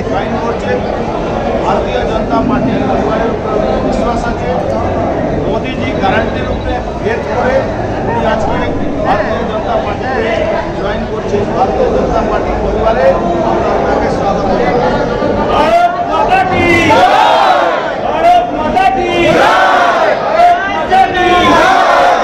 Join করছে। ভারতীয় জনতা পার্টির পরিবারের উপরে বিশ্বাস আছে। মোদিজি গ্যারান্টির উপরে ভেদ করে উনি আজকে ভারতীয় জনতা পার্টিতে জয়েন করছে। ভারতীয় জনতা পার্টির পরিবারে আমরা ওনাকে স্বাগত জানাই। ভারত মাতা কি জয়! ভারত মাতা কি জয়! ভারত মাতা কি জয়!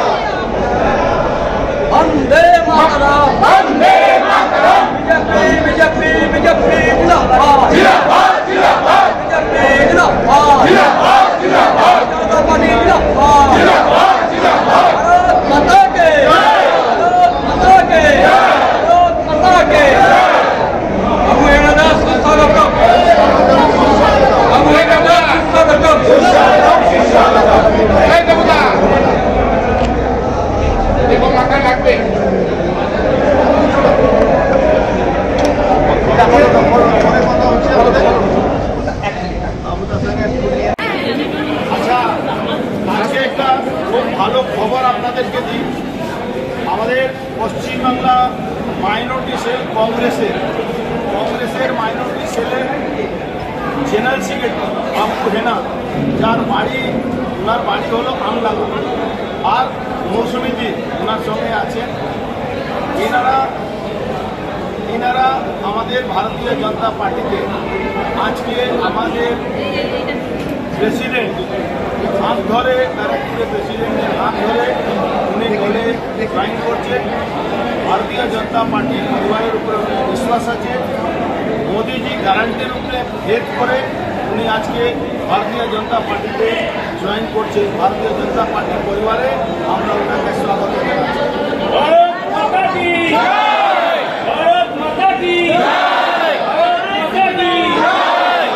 বন্দে মাতরম! বন্দে মাতরম! বিজেপি বিজেপি বিজেপি জিন্দাবাদ! জিন্দাবাদ জিন্দাবাদ! বিজেপি জিন্দাবাদ! জিন্দাবাদ জিন্দাবাদ! জনতা পার্টি জিন্দাবাদ! জিন্দাবাদ জিন্দাবাদ! ভারত মাতা কি জয়! ভারত মাতা কি জয়! ভারত মাতা কি জয়! বাবু এনাদা স্বাগতম! বাবু এনাদা স্বাগতম! স্বাগতম! এই দেবতা দেখো মাথা লাগবে। আচ্ছা, আজকে একটা খুব ভালো খবর আপনাদেরকে দিই। আমাদের পশ্চিমবাংলা মাইনরিটি সেল কংগ্রেসের মাইনরিটি সেলের জেনারেল সেক্রেটারি বাবু হেনা, যার ওনার বাড়ি হলো আমডাঙ্গা, আর মৌসুমীজি ওনার সঙ্গে আছেন। এনারা আমাদের ভারতীয় জনতা পার্টিতে আজকে আমাদের প্রেসিডেন্ট হাত ধরে, ব্যারাকপুরের প্রেসিডেন্টের হাত ধরে উনি দলে জয়েন করছেন। ভারতীয় জনতা পার্টির পরিবারের উপরে বিশ্বাস আছে। মোদিজি গ্যারান্টির উপরে ভেদ করে উনি আজকে ভারতীয় জনতা পার্টিতে জয়েন করছে। ভারতীয় জনতা পার্টির পরিবারে আমরা ওনাকে স্বাগত জানাচ্ছি। ভারত মাতা কি জয়! ভারত মাতা কি জয়! ভারত মাতা কি জয়!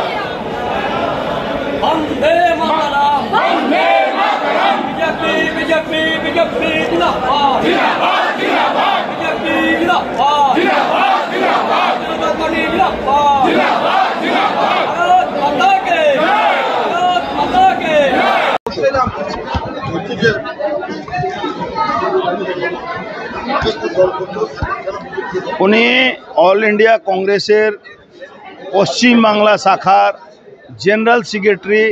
বন্দে মাতরম! বন্দে মাতরম! বিজেপি বিজেপি বিজেপি জিন্দাবাদ! জিন্দাবাদ জিন্দাবাদ! বিজেপি জিন্দাবাদ! জিন্দাবাদ জিন্দাবাদ! জনতা পার্টি জিন্দাবাদ! জিন্দাবাদ জিন্দাবাদ! ভারত মাতা কি জয়! ভারত মাতা কি জয়! উনি অল ইন্ডিয়া কংগ্রেসের পশ্চিমবাংলা শাখার জেনারেল সেক্রেটারি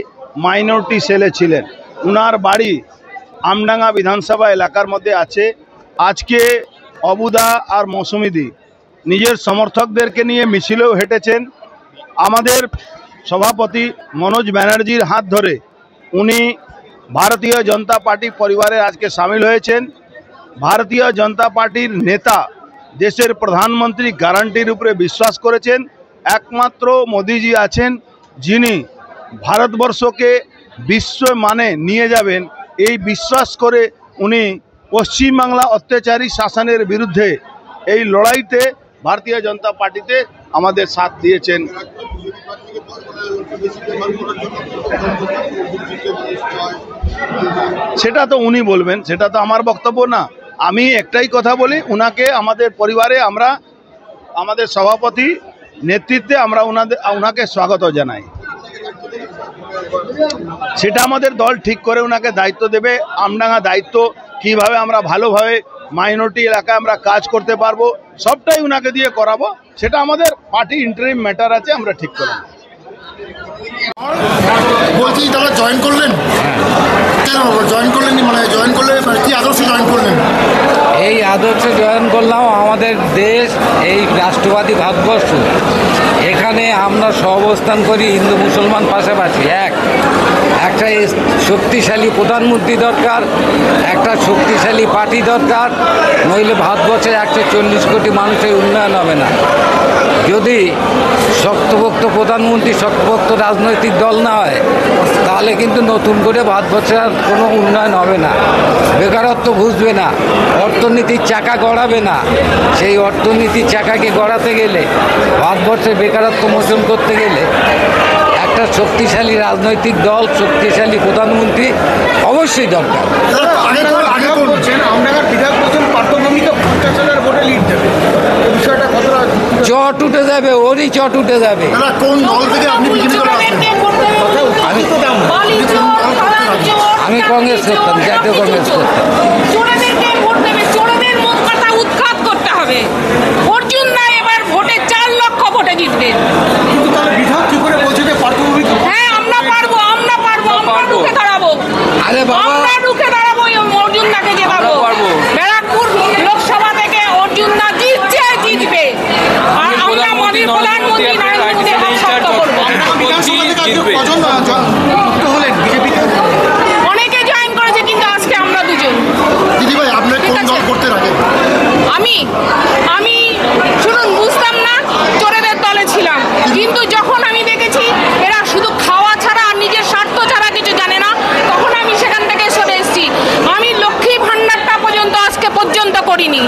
মাইনরিটি সেলে ছিলেন। উনার বাড়ি আমডাঙ্গা বিধানসভা এলাকার মধ্যে আছে। আজকে অবুদা আর মৌসুমীদি নিজের সমর্থকদেরকে নিয়ে মিছিলেও হেঁটেছেন। আমাদের সভাপতি মনোজ ব্যানার্জির হাত ধরে উনি ভারতীয় জনতা পার্টি পরিবারে আজকে সামিল হয়েছেন। ভারতীয় জনতা পার্টির নেতা, দেশের প্রধানমন্ত্রী গ্যারান্টির উপরে বিশ্বাস করেছেন। একমাত্র মোদিজি আছেন যিনি ভারতবর্ষকে বিশ্ব মানে নিয়ে যাবেন, এই বিশ্বাস করে উনি পশ্চিমবাংলা অত্যাচারী শাসনের বিরুদ্ধে এই লড়াইতে ভারতীয় জনতা পার্টিতে আমাদের সাথ দিয়েছেন। সেটা তো উনি বলবেন, সেটা তো আমার বক্তব্য না। আমি একটাই কথা বলি, উনাকে আমাদের পরিবারে আমরা আমাদের সভাপতি নেতৃত্বে আমরা উনাকে স্বাগত জানাই। সেটা আমাদের দল ঠিক করে উনাকে দায়িত্ব দেবে। আমডাঙ্গা দায়িত্ব কিভাবে আমরা ভালোভাবে মাইনরিটি এলাকায় আমরা কাজ করতে পারবো সবটাই উনাকে দিয়ে করাবো। সেটা আমাদের পার্টি ইন্টারিম ম্যাটার আছে, আমরা ঠিক করব। বলছি তারা জয়েন করলেন কেন? জয়েন করলেন মানে জয়েন করলে কি আদর্শে জয়েন করলেন? এই আদর্শে জয়েন করলাম। আমাদের দেশ এই রাষ্ট্রবাদী ভারতবর্ষ, এখানে আমরা সহাবস্থান করি হিন্দু মুসলমান পাশাপাশি। একটা শক্তিশালী প্রধানমন্ত্রী দরকার, একটা শক্তিশালী পার্টি দরকার, নইলে ভারতবর্ষের 140 কোটি মানুষের উন্নয়ন হবে না। যদি শক্তপোক্ত প্রধানমন্ত্রী, শক্তপোক্ত রাজনৈতিক দল না হয়, তাহলে কিন্তু নতুন করে ভারতবর্ষের আর কোনো উন্নয়ন হবে না। বেকারত্ব বুঝবে না, অর্থনীতির চাকা গড়াবে না। সেই অর্থনীতির চাকাকে গড়াতে গেলে, ভারতবর্ষের বেকারত্ব মোচন করতে গেলে একটা শক্তিশালী রাজনৈতিক দল, শক্তিশালী প্রধানমন্ত্রী অবশ্যই দরকার। চট উঠে যাবে, ওরই চট উঠে যাবে। আমি কংগ্রেস করতাম, জাতীয় কংগ্রেস করতাম। উৎখাত করতে হবে। অর্জুন না এবার ভোটে 4 লক্ষ ভোটে জিতবেন। আরে বাবা, আমরা রুখে দাঁড়াবো, অর্জুন দাকে জেতাবো। ব্যারাকপুর লোকসভা থেকে অর্জুন দা জিতবে। আর আমরা প্রধানমন্ত্রী নরেন্দ্র মোদী হাত শক্ত করবো। অনেকে জয়েন করেছে, কিন্তু আজকে আমরা দুজন। দিদিভাই আপনার কোন দল করতে রাখেন? আমি শুনুন, বুঝতাম না, চোরেদের দলে ছিলাম, কিন্তু যখন আমি দেখেছি এরা শুধু খাওয়া ছাড়া আর নিজের স্বার্থ ছাড়া কিছু জানে না, তখন আমি সেখান থেকে সরে এসেছি। আমি লক্ষ্মী ভান্ডারটা পর্যন্ত আজকে পর্যন্ত করিনি।